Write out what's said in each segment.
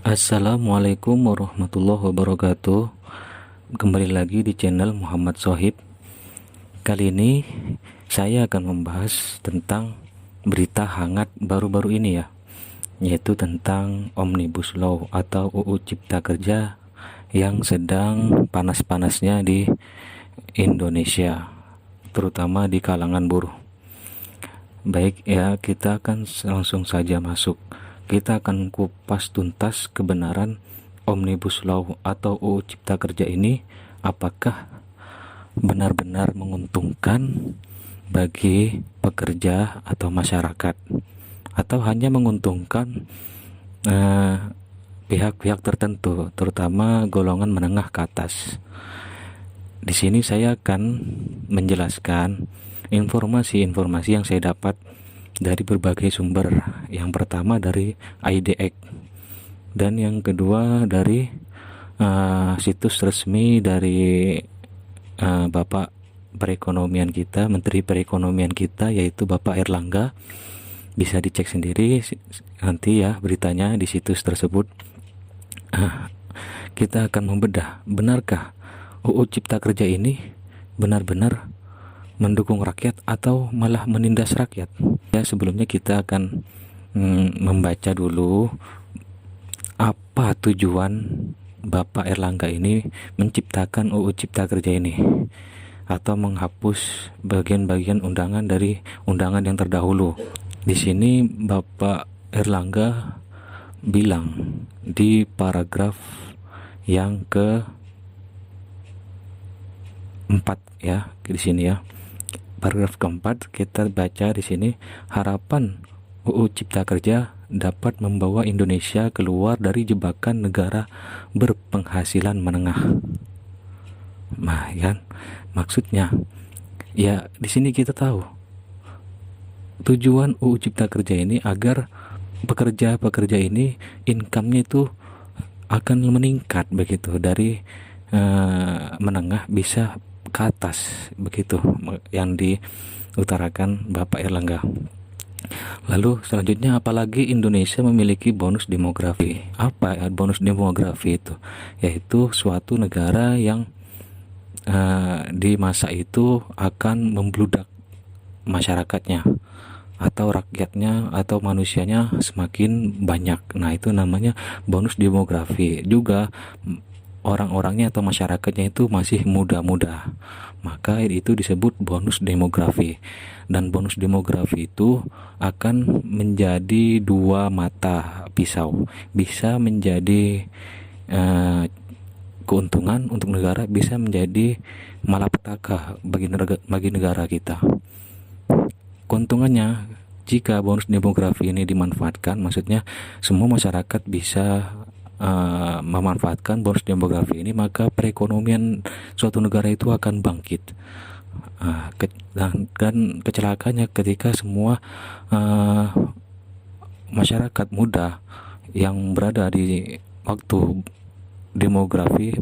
Assalamualaikum warahmatullahi wabarakatuh. Kembali lagi di channel Muhammad Sohib. Kali ini saya akan membahas tentang berita hangat baru-baru ini ya, yaitu tentang Omnibus Law atau UU Cipta Kerja yang sedang panas-panasnya di Indonesia, terutama di kalangan buruh. Baik ya, kita akan langsung saja masuk. Kita akan kupas tuntas kebenaran Omnibus Law atau UU Cipta Kerja ini, apakah benar-benar menguntungkan bagi pekerja atau masyarakat, atau hanya menguntungkan pihak-pihak tertentu, terutama golongan menengah ke atas. Di sini saya akan menjelaskan informasi-informasi yang saya dapat dari berbagai sumber. Yang pertama dari IDX, dan yang kedua dari situs resmi dari Bapak Perekonomian kita, Menteri Perekonomian kita, yaitu Bapak Erlangga. Bisa dicek sendiri nanti ya beritanya di situs tersebut. Kita akan membedah, benarkah UU Cipta Kerja ini benar-benar mendukung rakyat atau malah menindas rakyat. Ya, sebelumnya kita akan membaca dulu apa tujuan Bapak Erlangga ini menciptakan UU Cipta Kerja ini, atau menghapus bagian-bagian undangan dari undangan yang terdahulu. Di sini Bapak Erlangga bilang di paragraf yang keempat ya, di sini ya. Paragraf keempat kita baca di sini, harapan UU Cipta Kerja dapat membawa Indonesia keluar dari jebakan negara berpenghasilan menengah. Nah, kan maksudnya ya di sini kita tahu tujuan UU Cipta Kerja ini agar pekerja-pekerja ini income-nya itu akan meningkat begitu, dari menengah bisa ke atas, begitu yang diutarakan Bapak Erlangga. Lalu selanjutnya, apalagi Indonesia memiliki bonus demografi. Apa ya bonus demografi itu? Yaitu suatu negara yang di masa itu akan membludak masyarakatnya, atau rakyatnya atau manusianya semakin banyak. Nah, itu namanya bonus demografi. Juga orang-orangnya atau masyarakatnya itu masih muda-muda, maka itu disebut bonus demografi. Dan bonus demografi itu akan menjadi dua mata pisau, bisa menjadi keuntungan untuk negara, bisa menjadi malapetaka bagi negara kita. Keuntungannya, jika bonus demografi ini dimanfaatkan, maksudnya semua masyarakat bisa memanfaatkan bonus demografi ini, maka perekonomian suatu negara itu akan bangkit. Dan kecelakaannya ketika semua masyarakat muda yang berada di waktu demografi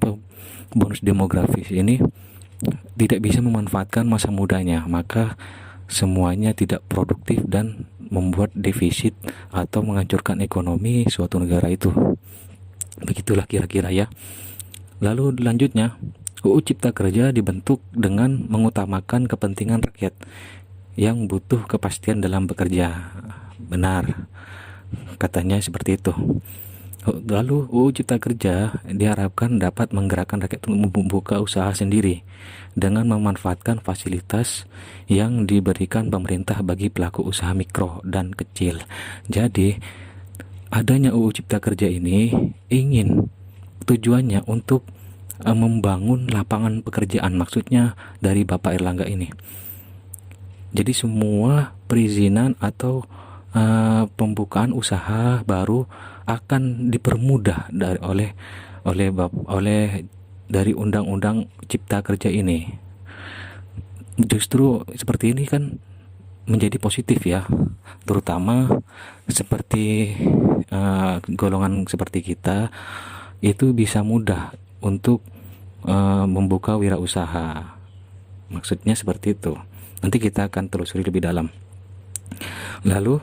bonus demografis ini tidak bisa memanfaatkan masa mudanya, maka semuanya tidak produktif dan membuat defisit atau menghancurkan ekonomi suatu negara itu. Begitulah kira-kira ya. Lalu lanjutnya, UU Cipta Kerja dibentuk dengan mengutamakan kepentingan rakyat yang butuh kepastian dalam bekerja. Benar, katanya seperti itu. Lalu UU Cipta Kerja diharapkan dapat menggerakkan rakyat untuk membuka usaha sendiri dengan memanfaatkan fasilitas yang diberikan pemerintah bagi pelaku usaha mikro dan kecil. Jadi adanya UU Cipta Kerja ini tujuannya untuk membangun lapangan pekerjaan, maksudnya dari Bapak Erlangga ini. Jadi semua perizinan atau pembukaan usaha baru akan dipermudah oleh dari Undang-Undang Cipta Kerja ini. Justru seperti ini kan menjadi positif ya, terutama seperti golongan seperti kita itu bisa mudah untuk membuka wirausaha. Maksudnya seperti itu. Nanti kita akan telusuri lebih dalam. Lalu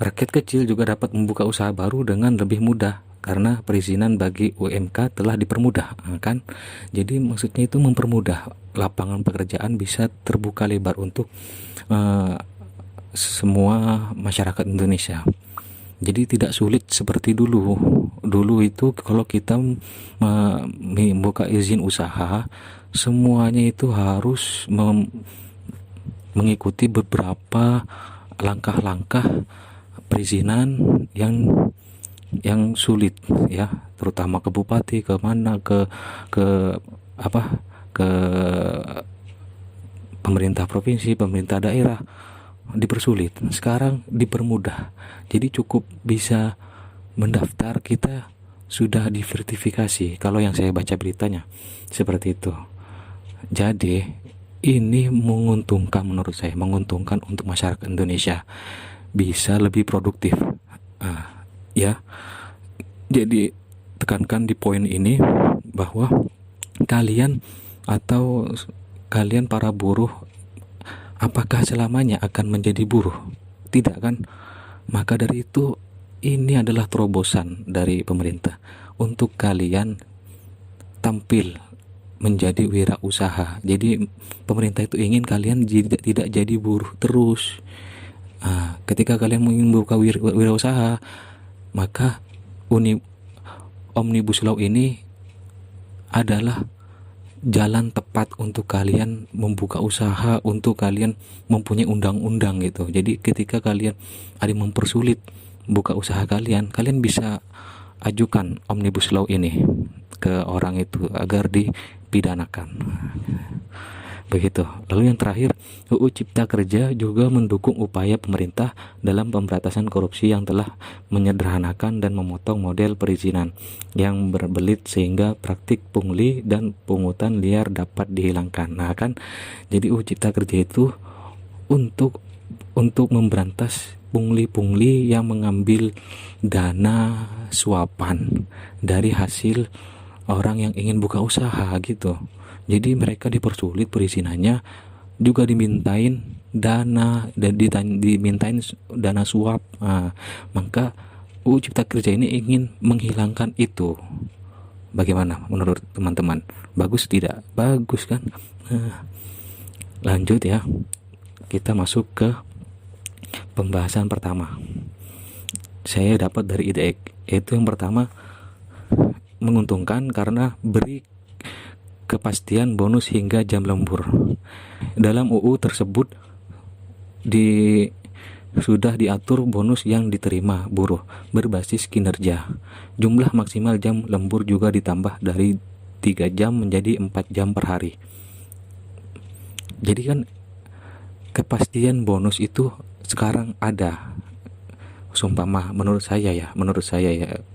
rakyat kecil juga dapat membuka usaha baru dengan lebih mudah karena perizinan bagi UMK telah dipermudah, kan? Jadi maksudnya itu mempermudah, lapangan pekerjaan bisa terbuka lebar untuk semua masyarakat Indonesia. Jadi tidak sulit seperti dulu. Dulu itu kalau kita membuka izin usaha, semuanya itu harus mengikuti beberapa langkah-langkah perizinan yang sulit, ya, terutama ke bupati, ke mana, ke apa, ke pemerintah provinsi, pemerintah daerah, dipersulit. Sekarang dipermudah, jadi cukup bisa mendaftar, kita sudah disertifikasi. Kalau yang saya baca beritanya seperti itu. Jadi ini menguntungkan, menurut saya menguntungkan untuk masyarakat Indonesia, bisa lebih produktif. Ya, jadi tekankan di poin ini bahwa kalian para buruh, apakah selamanya akan menjadi buruh? Tidak, kan? Maka dari itu, ini adalah terobosan dari pemerintah untuk kalian tampil menjadi wirausaha. Jadi pemerintah itu ingin kalian tidak jadi buruh terus. Ketika kalian ingin buka wirausaha, maka Omnibus Law ini adalah jalan tepat untuk kalian membuka usaha, untuk kalian mempunyai undang-undang gitu. Jadi ketika kalian ada yang mempersulit buka usaha kalian bisa ajukan Omnibus Law ini ke orang itu agar dipidanakan. Begitu. Lalu yang terakhir, UU Cipta Kerja juga mendukung upaya pemerintah dalam pemberantasan korupsi yang telah menyederhanakan dan memotong model perizinan yang berbelit sehingga praktik pungli dan pungutan liar dapat dihilangkan. Nah, kan, jadi UU Cipta Kerja itu untuk memberantas pungli-pungli yang mengambil dana suapan dari hasil orang yang ingin buka usaha gitu. Jadi mereka dipersulit perizinannya, juga dimintain dana dan dimintain dana suap. Maka UU Cipta Kerja ini ingin menghilangkan itu. Bagaimana menurut teman-teman? Bagus tidak? Bagus, kan? Lanjut ya. Kita masuk ke pembahasan pertama. Saya dapat dari IDEK. Itu yang pertama, menguntungkan karena beri kepastian bonus hingga jam lembur. Dalam UU tersebut sudah diatur bonus yang diterima buruh berbasis kinerja. Jumlah maksimal jam lembur juga ditambah dari 3 jam menjadi 4 jam per hari. Jadi kan kepastian bonus itu sekarang ada. Sumpama menurut saya ya,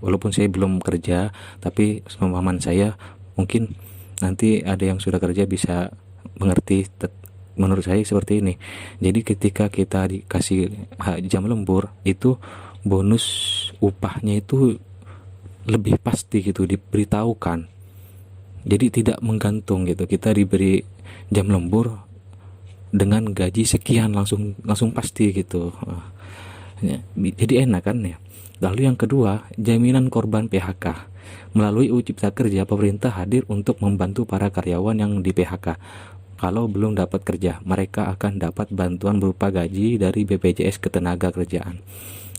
walaupun saya belum kerja, tapi pemahaman saya, mungkin nanti ada yang sudah kerja bisa mengerti. Menurut saya seperti ini. Jadi ketika kita dikasih jam lembur, itu bonus upahnya itu lebih pasti gitu, diberitahukan. Jadi tidak menggantung gitu. Kita diberi jam lembur dengan gaji sekian, langsung pasti gitu. Jadi enak, kan ya. Lalu yang kedua, jaminan korban PHK. Melalui UU Cipta Kerja, pemerintah hadir untuk membantu para karyawan yang di PHK. Kalau belum dapat kerja, mereka akan dapat bantuan berupa gaji dari BPJS Ketenagakerjaan.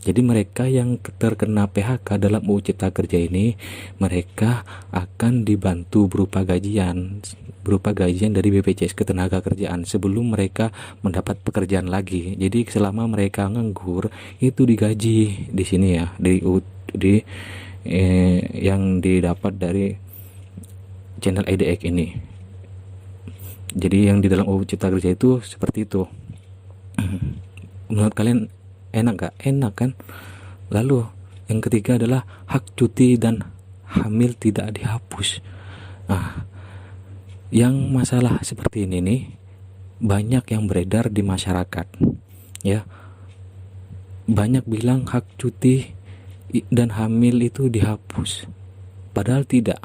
Jadi mereka yang terkena PHK dalam UU Cipta Kerja ini, mereka akan dibantu berupa gajian dari BPJS Ketenagakerjaan sebelum mereka mendapat pekerjaan lagi. Jadi selama mereka nganggur itu digaji di sini ya, yang didapat dari channel IDEK ini. Jadi yang di dalam UU Cipta Kerja itu seperti itu. Menurut kalian enak gak? Enak, kan? Lalu yang ketiga adalah hak cuti dan hamil tidak dihapus. Yang masalah seperti ini nih banyak yang beredar di masyarakat, ya. Banyak bilang hak cuti dan hamil itu dihapus, padahal tidak.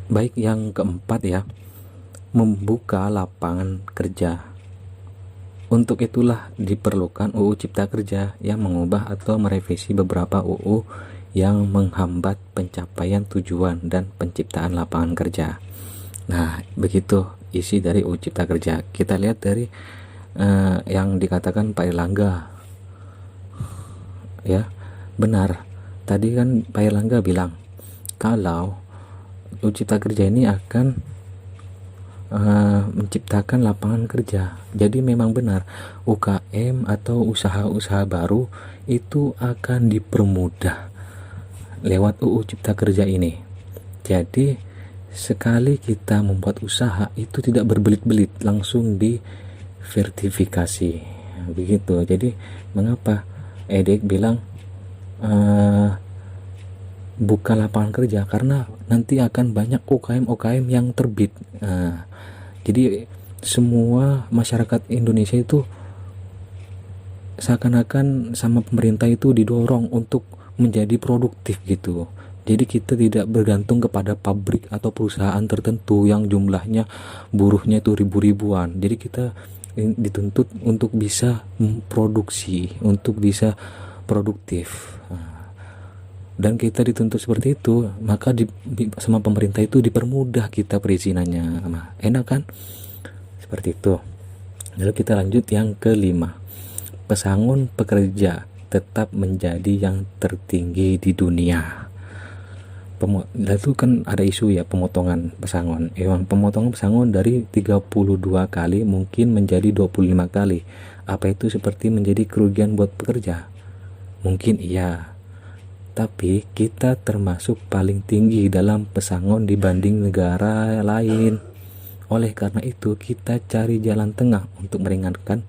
Baik, yang keempat ya, membuka lapangan kerja. Untuk itulah diperlukan UU Cipta Kerja yang mengubah atau merevisi beberapa UU yang menghambat pencapaian tujuan dan penciptaan lapangan kerja. Nah, begitu isi dari UU Cipta Kerja. Kita lihat dari yang dikatakan Pak Erlangga, ya, benar. Tadi kan Pak Erlangga bilang kalau UU Cipta Kerja ini akan menciptakan lapangan kerja. Jadi memang benar, UKM atau usaha-usaha baru itu akan dipermudah lewat UU Cipta Kerja ini. Jadi sekali kita membuat usaha itu tidak berbelit-belit, langsung diverifikasi. Begitu. Jadi mengapa Edek bilang buka lapangan kerja? Karena nanti akan banyak UKM yang terbit. Jadi semua masyarakat Indonesia itu seakan-akan sama pemerintah itu didorong untuk menjadi produktif gitu. Jadi kita tidak bergantung kepada pabrik atau perusahaan tertentu yang jumlahnya buruhnya itu ribu-ribuan. Jadi kita dituntut untuk bisa memproduksi, untuk bisa produktif. Dan kita dituntut seperti itu, maka sama pemerintah itu dipermudah kita perizinannya. Nah, enak kan? Seperti itu. Lalu kita lanjut yang kelima. Pesangon pekerja tetap menjadi yang tertinggi di dunia. Lalu kan ada isu ya pemotongan pesangon. Pemotongan pesangon dari 32 kali mungkin menjadi 25 kali. Apa itu seperti menjadi kerugian buat pekerja? Mungkin iya. Tapi kita termasuk paling tinggi dalam pesangon dibanding negara lain. Oleh karena itu kita cari jalan tengah untuk meringankan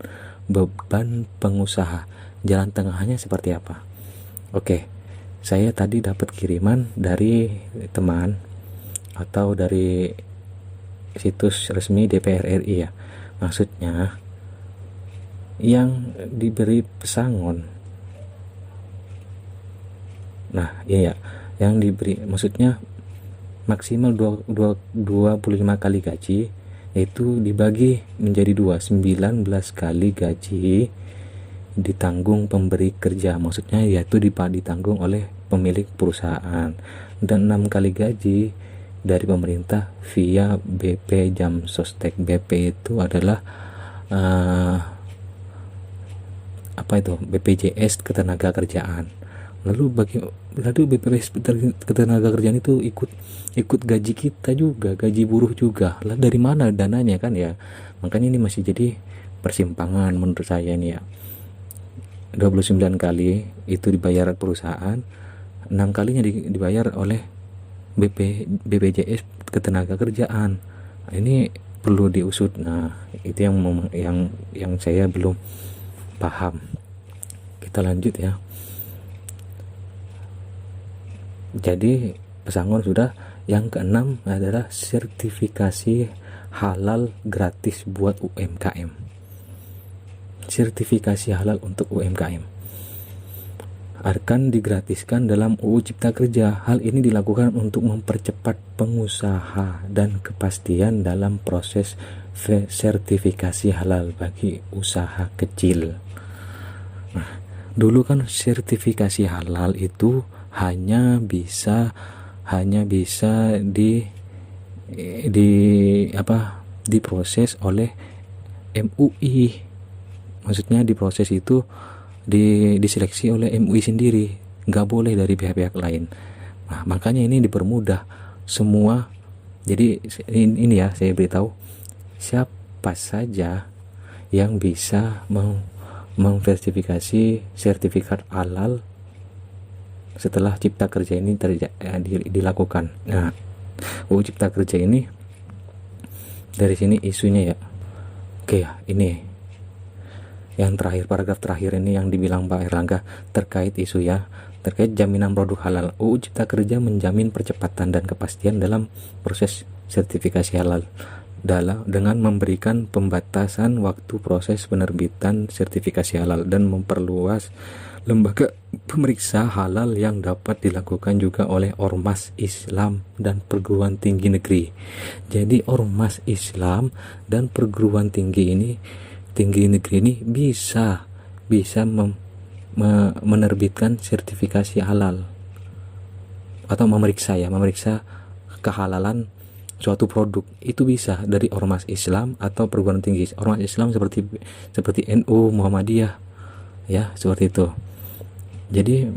beban pengusaha. Jalan tengahnya seperti apa? Oke, saya tadi dapat kiriman dari teman atau dari situs resmi DPR RI ya. Maksudnya yang diberi pesangon. Nah, iya, yang diberi maksudnya maksimal 25 kali gaji, itu dibagi menjadi 19 kali gaji ditanggung pemberi kerja. Maksudnya yaitu ditanggung oleh pemilik perusahaan, dan 6 kali gaji dari pemerintah via BP Jam Sostek. BP itu adalah BPJS Ketenagakerjaan. Lalu BPJS Ketenagakerjaan itu ikut gaji kita juga, gaji buruh juga. Lah dari mana dananya kan ya? Makanya ini masih jadi persimpangan menurut saya ini ya. 29 kali itu dibayar perusahaan, 6 kalinya dibayar oleh BPJS Ketenagakerjaan. Nah, ini perlu diusut. Nah, itu yang saya belum paham. Kita lanjut ya. Jadi pesangon sudah. Yang keenam adalah sertifikasi halal gratis buat UMKM. Sertifikasi halal untuk UMKM akan digratiskan dalam UU Cipta Kerja. Hal ini dilakukan untuk mempercepat pengusaha dan kepastian dalam proses sertifikasi halal bagi usaha kecil. Nah, dulu kan sertifikasi halal itu hanya bisa diproses oleh MUI. Maksudnya diproses itu diseleksi oleh MUI sendiri, nggak boleh dari pihak-pihak lain. Nah, makanya ini dipermudah semua. Jadi ini ya, saya beritahu siapa saja yang bisa memverifikasi sertifikat halal setelah Cipta Kerja ini dilakukan. Nah, UU Cipta Kerja ini dari sini isunya ya. Oke ya, ini yang terakhir, paragraf terakhir ini yang dibilang Pak Erlangga terkait isu ya, terkait jaminan produk halal. UU Cipta Kerja menjamin percepatan dan kepastian dalam proses sertifikasi halal dengan memberikan pembatasan waktu proses penerbitan sertifikasi halal dan memperluas lembaga pemeriksa halal yang dapat dilakukan juga oleh ormas Islam dan perguruan tinggi negeri. Jadi ormas Islam dan perguruan tinggi negeri ini bisa menerbitkan sertifikasi halal. atau memeriksa kehalalan suatu produk. Itu bisa dari ormas Islam atau perguruan tinggi ormas Islam seperti NU, Muhammadiyah, ya seperti itu. Jadi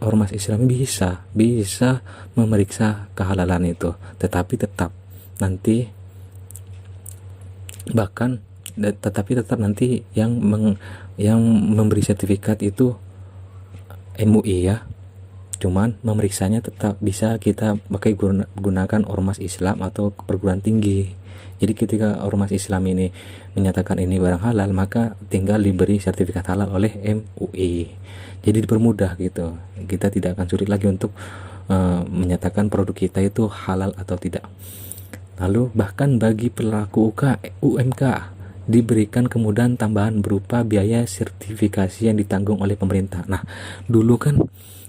ormas Islam bisa memeriksa kehalalan itu, tetapi tetap nanti nanti yang memberi sertifikat itu MUI ya. Cuman memeriksanya tetap bisa kita pakai gunakan ormas Islam atau perguruan tinggi. Jadi ketika ormas Islam ini menyatakan ini barang halal, maka tinggal diberi sertifikat halal oleh MUI. Jadi dipermudah gitu. Kita tidak akan sulit lagi untuk menyatakan produk kita itu halal atau tidak. Lalu bahkan bagi pelaku UMK diberikan kemudahan tambahan berupa biaya sertifikasi yang ditanggung oleh pemerintah. Nah, dulu kan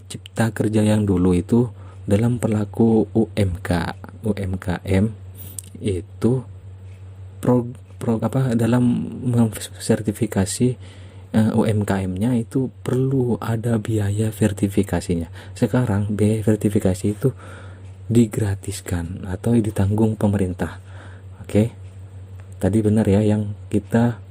Cipta Kerja yang dulu itu dalam pelaku UMKM itu dalam sertifikasi UMKM-nya itu perlu ada biaya sertifikasinya. Sekarang biaya sertifikasi itu digratiskan atau ditanggung pemerintah. Oke. Tadi benar ya, yang kita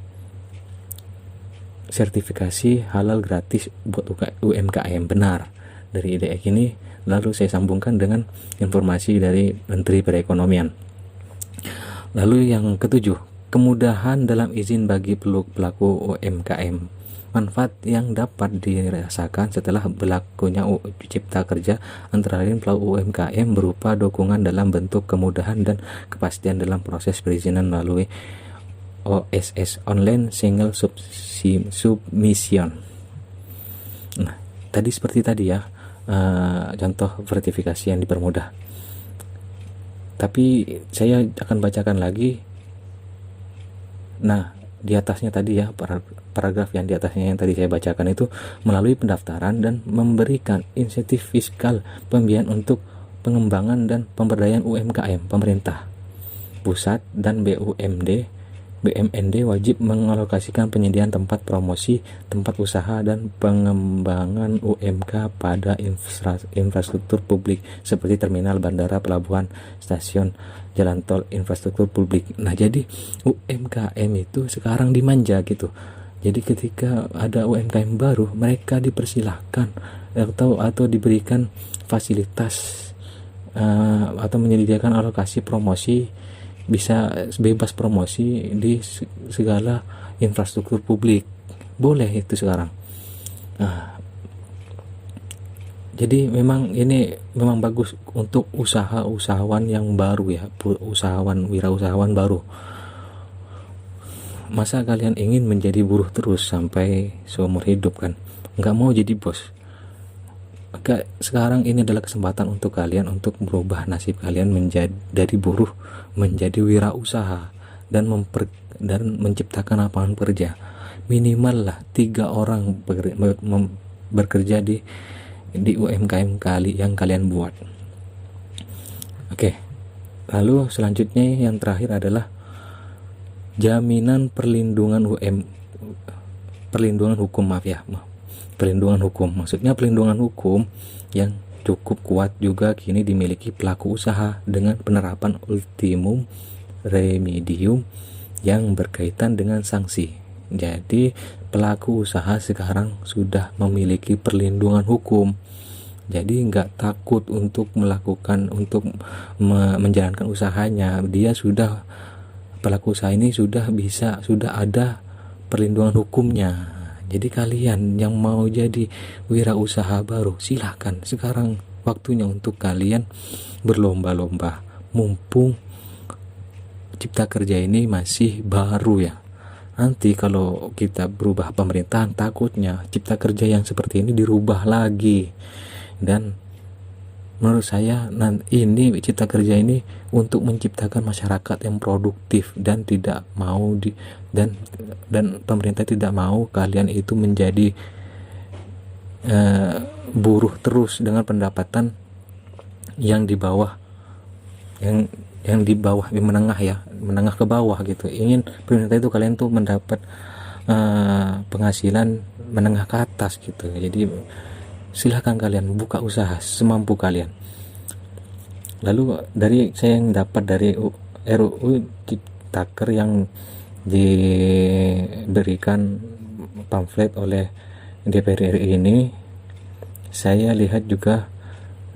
sertifikasi halal gratis buat UMKM, benar. Dari IDX ini lalu saya sambungkan dengan informasi dari Menteri Perekonomian. Lalu yang ketujuh, kemudahan dalam izin bagi pelaku UMKM. Manfaat yang dapat dirasakan setelah berlakunya Cipta Kerja antara lain pelaku UMKM berupa dukungan dalam bentuk kemudahan dan kepastian dalam proses perizinan melalui OSS Online Single Submission. Nah, tadi seperti tadi ya, contoh sertifikasi yang dipermudah. Tapi saya akan bacakan lagi. Nah, di atasnya tadi ya, paragraf yang di atasnya yang tadi saya bacakan itu melalui pendaftaran dan memberikan insentif fiskal pembiayaan untuk pengembangan dan pemberdayaan UMKM. Pemerintah pusat dan BUMD wajib mengalokasikan penyediaan tempat promosi, tempat usaha dan pengembangan UMK pada infrastruktur publik seperti terminal, bandara, pelabuhan, stasiun, jalan tol, infrastruktur publik. Nah, jadi UMKM itu sekarang dimanja gitu. Jadi ketika ada UMKM baru, mereka dipersilahkan atau diberikan fasilitas atau menyediakan alokasi promosi, bisa bebas promosi di segala infrastruktur publik. Boleh itu sekarang. Jadi memang ini memang bagus untuk usahawan yang baru ya, wirausahawan baru. Masa kalian ingin menjadi buruh terus sampai seumur hidup kan? Nggak mau jadi bos. Sekarang ini adalah kesempatan untuk kalian untuk merubah nasib kalian dari buruh menjadi wirausaha dan menciptakan lapangan kerja. Minimal lah 3 orang bekerja di UMKM yang kalian buat. Oke. Lalu selanjutnya yang terakhir adalah jaminan perlindungan hukum. Perlindungan hukum. Maksudnya perlindungan hukum yang cukup kuat juga kini dimiliki pelaku usaha dengan penerapan ultimum remedium yang berkaitan dengan sanksi. Jadi pelaku usaha sekarang sudah memiliki perlindungan hukum. Jadi nggak takut untuk menjalankan usahanya. Pelaku usaha ini sudah ada perlindungan hukumnya. Jadi kalian yang mau jadi wirausaha baru, silahkan. Sekarang waktunya untuk kalian berlomba-lomba. Mumpung Cipta Kerja ini masih baru ya. Nanti kalau kita berubah pemerintahan, takutnya Cipta Kerja yang seperti ini dirubah lagi. Dan menurut saya ini Cipta Kerja ini untuk menciptakan masyarakat yang produktif dan tidak mau dan pemerintah tidak mau kalian itu menjadi buruh terus dengan pendapatan yang di bawah yang di bawah, menengah ke bawah gitu. Ingin pemerintah itu kalian tuh mendapat penghasilan menengah ke atas gitu. Jadi silahkan kalian buka usaha semampu kalian. Lalu dari saya yang dapat dari RUU Ciptaker yang diberikan pamflet oleh DPR RI ini, saya lihat juga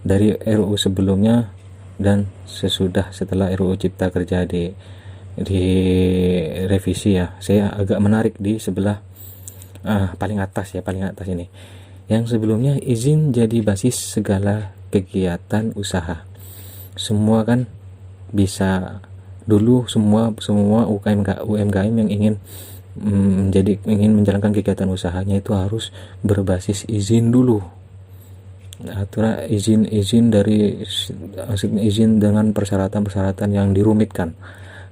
dari RUU sebelumnya dan setelah RUU Cipta Kerja di revisi ya, saya agak menarik di sebelah paling atas ini. Yang sebelumnya, izin jadi basis segala kegiatan usaha. Semua kan bisa, dulu semua UMKM yang ingin menjalankan kegiatan usahanya itu harus berbasis izin dulu. Aturan izin dengan persyaratan yang dirumitkan.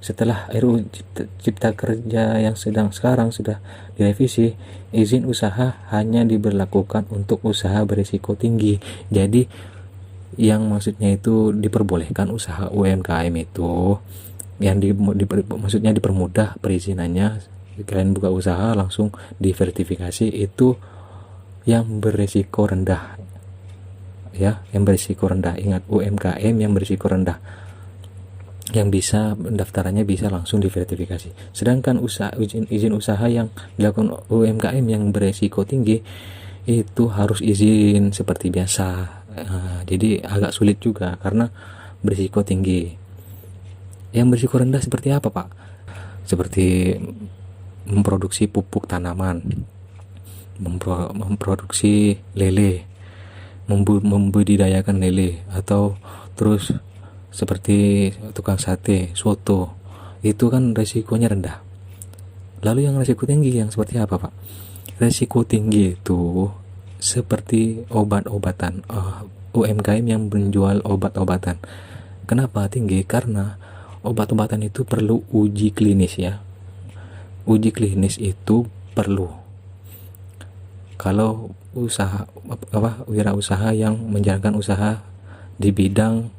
Setelah RUU Cipta Kerja yang sekarang sudah direvisi, izin usaha hanya diberlakukan untuk usaha berisiko tinggi. Jadi yang maksudnya itu diperbolehkan usaha UMKM itu yang maksudnya dipermudah perizinannya. Kalian buka usaha langsung diverifikasi, itu yang berisiko rendah ya, yang berisiko rendah. Ingat, UMKM yang berisiko rendah, yang bisa pendaftarannya bisa langsung diverifikasi. Sedangkan izin usaha yang dilakukan UMKM yang berisiko tinggi itu harus izin seperti biasa. Jadi agak sulit juga karena berisiko tinggi. Yang berisiko rendah seperti apa, Pak? Seperti memproduksi pupuk tanaman, memproduksi lele, membudidayakan lele, atau terus seperti tukang sate, soto, itu kan resikonya rendah. Lalu yang resiko tinggi yang seperti apa, Pak? Resiko tinggi itu seperti obat-obatan, UMKM yang menjual obat-obatan. Kenapa tinggi? Karena obat-obatan itu perlu uji klinis ya. Uji klinis itu perlu kalau wirausaha yang menjalankan usaha di bidang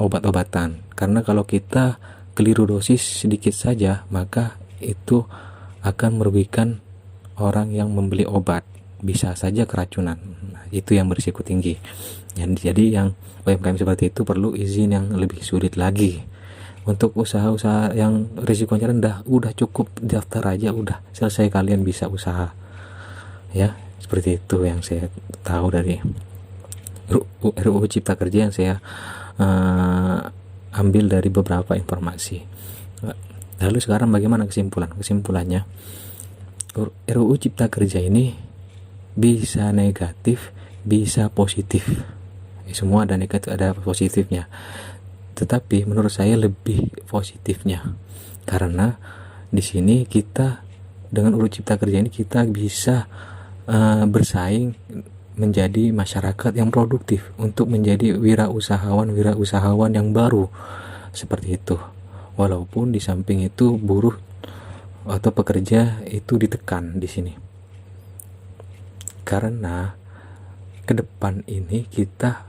obat-obatan. Karena kalau kita keliru dosis sedikit saja, maka itu akan merugikan orang yang membeli obat, bisa saja keracunan. Itu yang berisiko tinggi. Jadi yang UMKM seperti itu perlu izin yang lebih sulit lagi. Untuk usaha-usaha yang risikonya rendah, udah cukup daftar aja, udah selesai, kalian bisa usaha ya. Seperti itu yang saya tahu dari RUU Cipta Kerja yang saya ambil dari beberapa informasi. Lalu sekarang bagaimana kesimpulannya? RUU Cipta Kerja ini bisa negatif, bisa positif. Semua ada negatif, ada positifnya. Tetapi menurut saya lebih positifnya, karena di sini kita dengan RUU Cipta Kerja ini kita bisa bersaing menjadi masyarakat yang produktif untuk menjadi wirausahawan yang baru seperti itu. Walaupun di samping itu buruh atau pekerja itu ditekan di sini, karena ke depan ini kita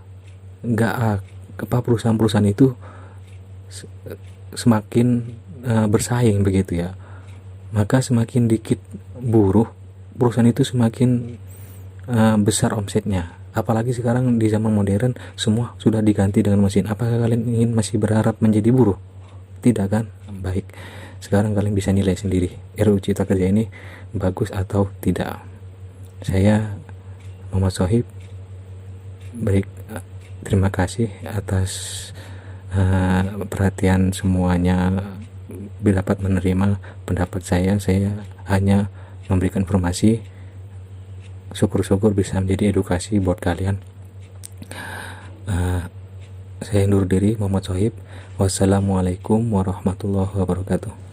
perusahaan-perusahaan itu semakin bersaing begitu ya, maka semakin dikit buruh, perusahaan itu semakin besar omsetnya. Apalagi sekarang di zaman modern semua sudah diganti dengan mesin. Apakah kalian ingin masih berharap menjadi buruh? Tidak kan? Baik, sekarang kalian bisa nilai sendiri RUU Cipta Kerja ini bagus atau tidak. Saya Muhammad Sohib, baik, terima kasih atas perhatian semuanya. Bila dapat menerima pendapat saya hanya memberikan informasi. Syukur-syukur bisa menjadi edukasi buat kalian. Saya undur diri, Muhammad Sohib. Wassalamualaikum warahmatullahi wabarakatuh.